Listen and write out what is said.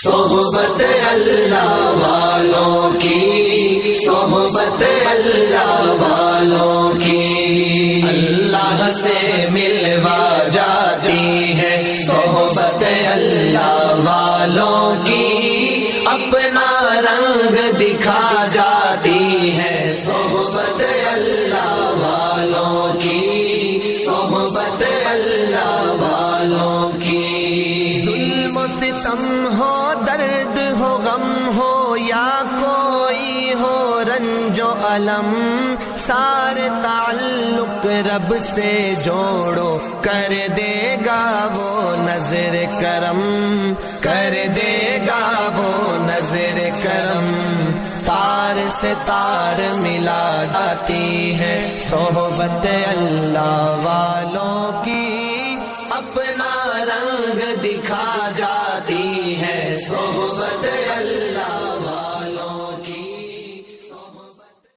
صحبت اللہ والوں کی، صحبت اللہ والوں کی اللہ سے ملوا جاتی ہے، صحبت اللہ والوں کی اپنا رنگ دکھا جاتی ہے، صحبت اللہ والوں کی، صحبت اللہ والوں کی۔ ظلم و ستم ہو، درد ہو، غم ہو، یا کوئی ہو رنج و الم، سارے تعلق رب سے جوڑو، کر دے گا وہ نظر کرم، کر دے گا وہ نظر کرم۔ تار سے تار ملا جاتی ہے، صحبت اللہ والوں کی اپنا رنگ دکھا جاتی ہے، صحبت اللہ